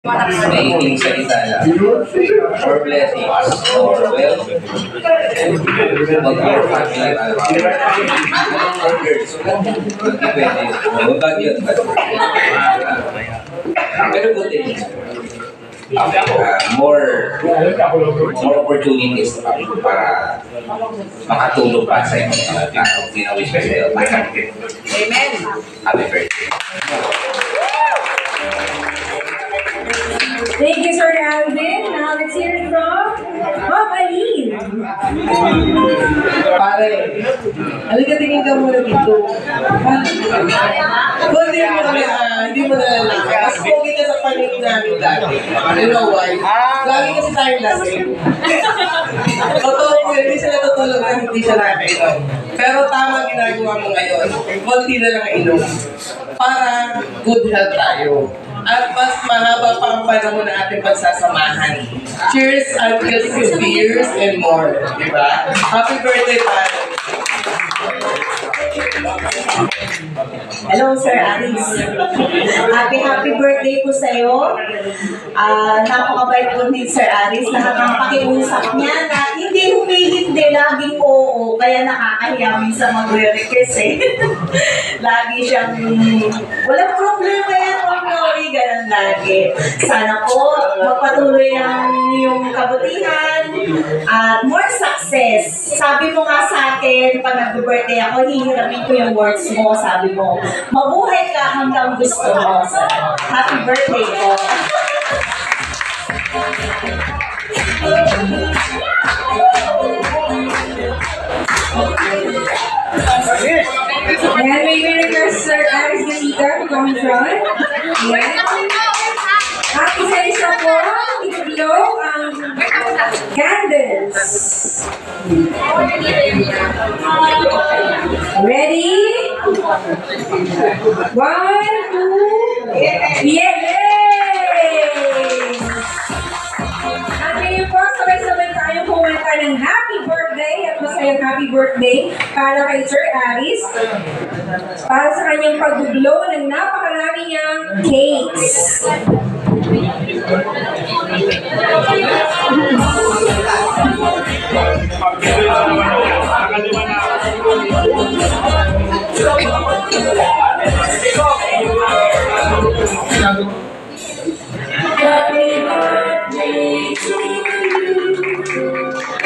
Mahiling salita lang. For blessings, for wealth, but your family around. Depende. Huwag ba yun? Pero good thing. More opportunities para makatulong pa sa inyo at ginawin ko sa'yo. Amen! Happy birthday! Thank you, Sir Alvin. Now let's hear it from Ma'am Aline. Pare, halika tingin ka muna dito. Kung hindi mo nalalaman, mas pogi ka sa panig namin dati. You know why? Lagi kasi tayong lasing. Totoo po, hindi sila tutulog na hindi siya nakainom. Pero tama ginagawa mo ngayon, konti na lang inom. Para good health tayo. At mas mahaba pa ang panahon ng ating pagsasamahan. Cheers until 50 years and more. Diba? Happy birthday, pare! Hello, Sir Aris. Happy birthday po sa iyo. Napakabait po ni Sir Aris. Nakakapakiusap niya na hindi humihindi, laging oo. Kaya nakakahiya minsan mag-request eh. Lagi siyang, walang problema yan, Mami. Ganun lagi. Sana po, magpatuloy ang iyong kabutihan at more success. Sabi mo nga sa akin, pag nag-birthday ako, hihiramin ko yung words mo. Sabi mo, mabuhay ka hanggang gusto mo. So, happy birthday po. And may request Sir Aris Gasita to come in front. Yes. At isa-isa po, i-blow ang candles. Ready? 1, 2, yes! At ngayon po, sabay-sabay tayo kumanta ng happy birthday at masayang happy birthday para kay Sir Aris. Para sa kanyang pag-blow ng napakarami niyang cakes. Happy birthday to you.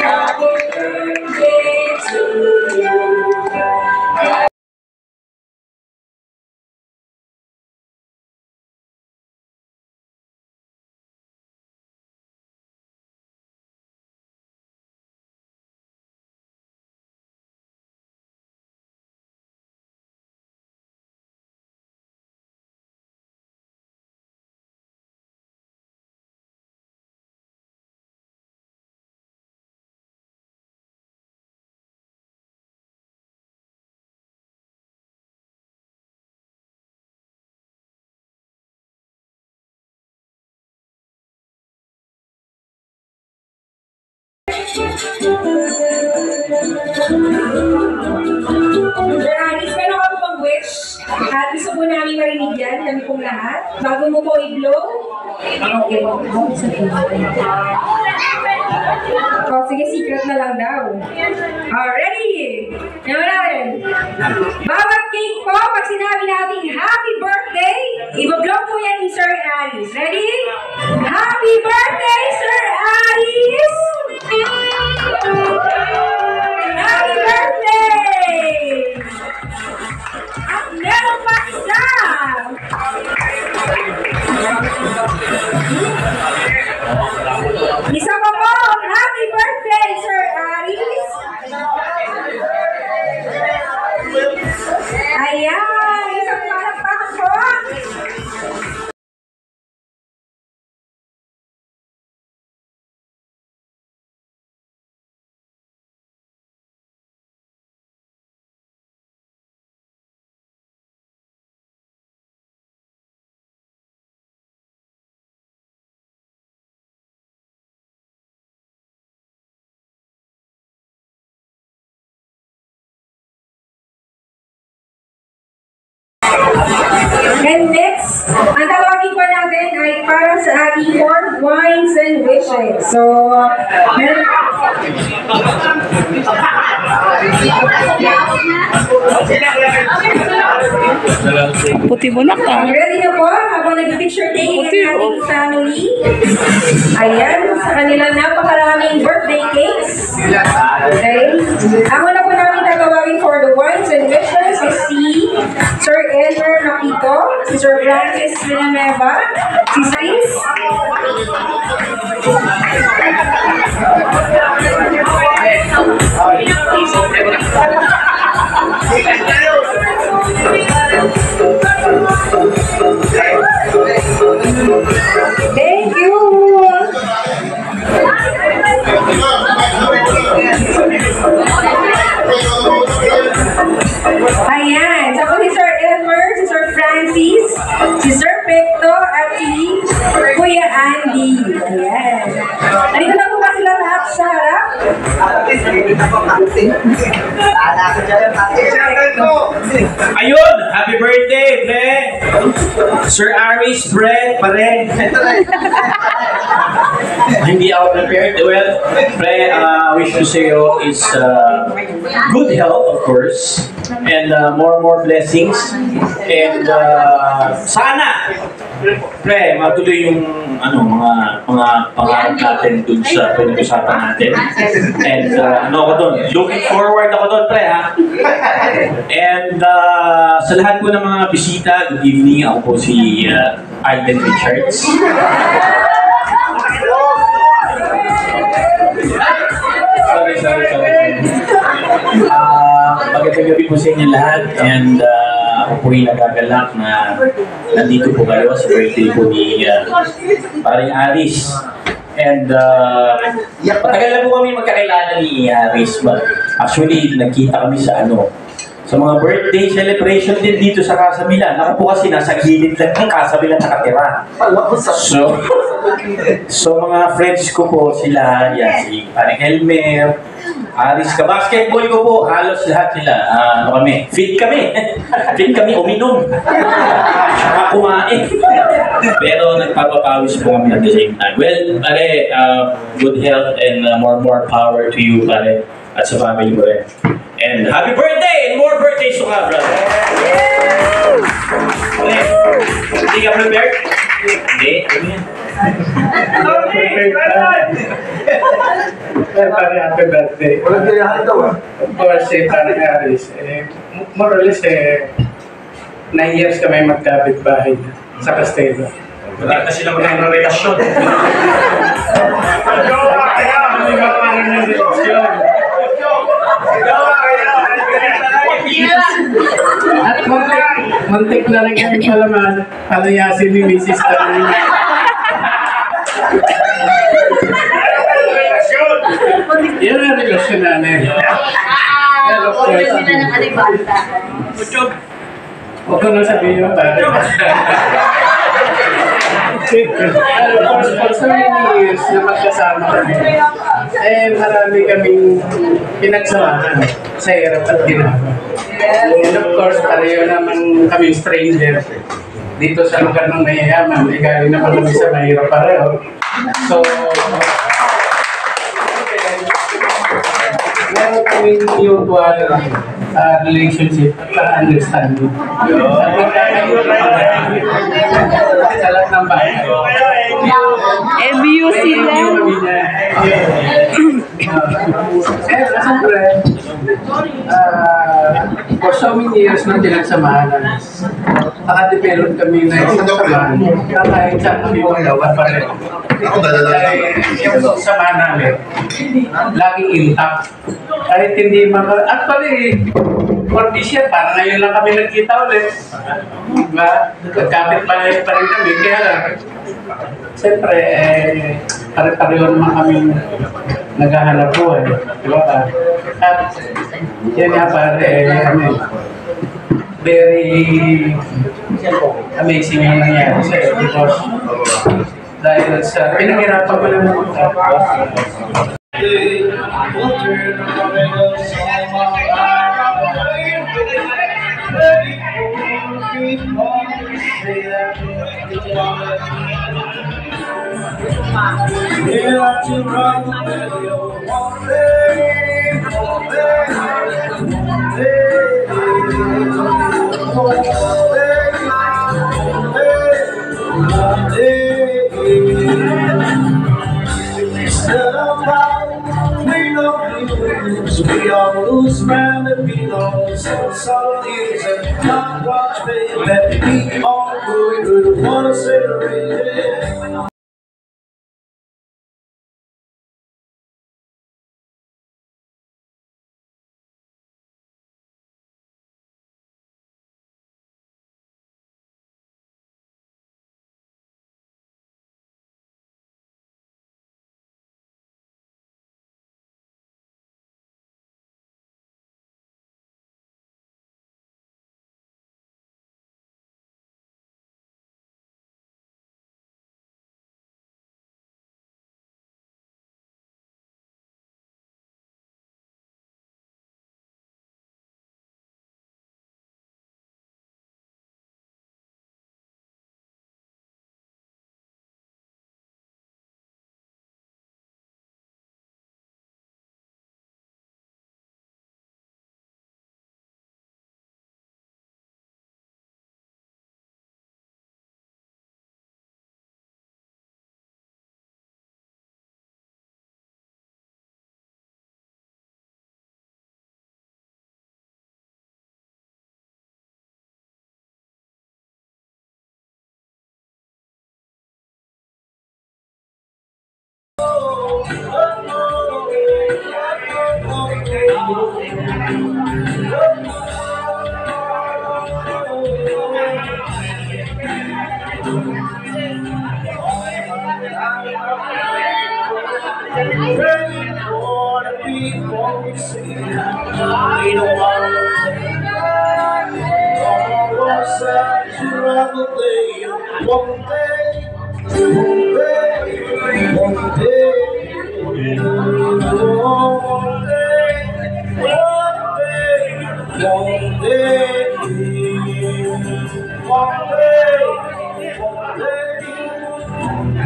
Happy birthday to you. Sir Aris, meron ka po bang wish? At gusto po namin marinig yan, kami pong lahat. Bago mo po i-blow. Okay. Oh, sige, secret na lang daw. Ready? Naman natin. Bawat cake po, pag sinabi natin happy birthday, i-blow po yan ni Sir Aris. Ready? Happy birthday, Sir Aris! Happy birthday! At meron pa isa! Isa pa po! Happy birthday, Sir Aris! Ayan! Isang palakpakan po! And next, ang tawagin po natin ay para sa ating fourth wines and wishes. So, Puti mo na ka. ready na po habang nag-picture taking ang ating family. Ayan, sa kanilang napakaraming birthday cakes. Okay. Ang una po namin tatawagin for the wines and wishes is si Sir Edward Nakito, si Sir Francis Villanueva, si Saris. Thank you. Ayan. Tapos si Sir Elmer, si Sir Francis, si Sir Pecto, at si Kuya Andy. Ayan. Nandito na po ba sila lahat sa harap? Ayun! Happy birthday, pre! Sir Aris, pre, pare. Hindi ako prepared. Well, pre, wish to say is good health, of course, and more blessings. And sana, pre, matuloy yung mga pangarap natin dun sa pinag-usapan natin. And ako dun, looking forward ako dun, pre, ha? And sa lahat po ng mga bisita, good evening. Ako po si Alden Richards. Sorry. Magandang gabi po sa inyo lahat. And ako po yung nagagalak na nandito po kayo sa birthday po ni paring Aris. And matagal na po kami magkakilala ni Aris. But actually, nagkita kami sa sa mga birthday celebration din dito sa Casa Milan. Ako po kasi nasa gilid lang ng Casa Milan nakatira. So mga friends ko po sila, si Paring Elmer, Aris ka-basketball ko po, halos lahat sila. Fit kami. Fit kami uminom. Saka kumain. Pero nagpapapawis po kami at the same time. Well, pare, good health and more power to you, pare, at sa family mo rin. And happy birthday! And more birthdays to ka, brother! Okay. Hindi ka prepared? Hindi. Pare, happy birthday. Walang kailangan daw ah. Of course, parang Aris, more or less, 9 years kami magkapit-bahay sa Castelo. Wala na sila magkakarelasyon. Hindi ba parang yung relasyon? At muntik na rin kami palayasin ni Mrs. Tarling. Yun ang relasyon namin. And of course, huwag ko nang sabihin yung pare. And of course, for so many years na magkasama kami, marami kaming pinagsamahan sa hirap at ginagawa. And of course, pareho naman kaming stranger dito sa lugar ng mayayaman. Galing naman kami sa mahirap pareho. So, meron kaming mutual relationship at understanding. Sa lahat ng bahay. MUC lang. Siyempre, for so many years na pinagsamahan namin, nakadevelop kami na isang samahan na kahit saan kami magawa pa rin. Yung samahan namin, laging intact. Kahit hindi actually, for this year, parang ngayon lang kami nagkita ulit. Diba? Nagkapit pa rin kami. Kaya lang, siyempre, pare-pareho naman kami naghahanap buhay. Diba ka? At yan nga pare, kami, very amazing yung nangyari sa'yo because dahil sa pinaghirapan ko lang ng tapos. We all lose round and belong, so solid is and not watch me. Let me all go, good, wanna celebrate it.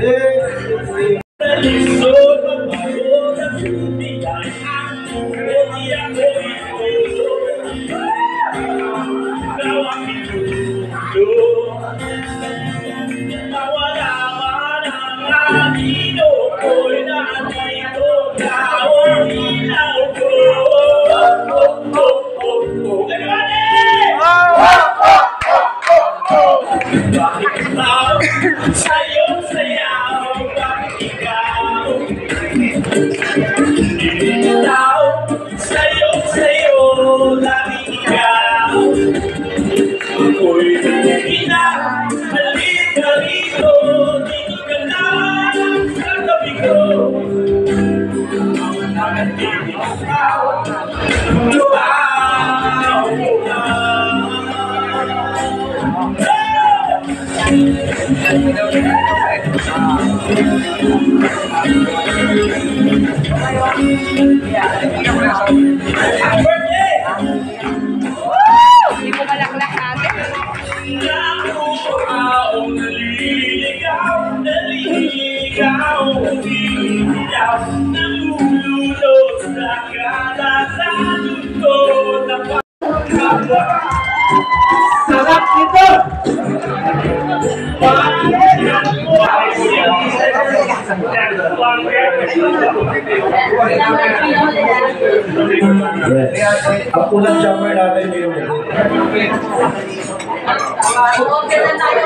Yes. Ang unang jumper natin yung Okay na tayo.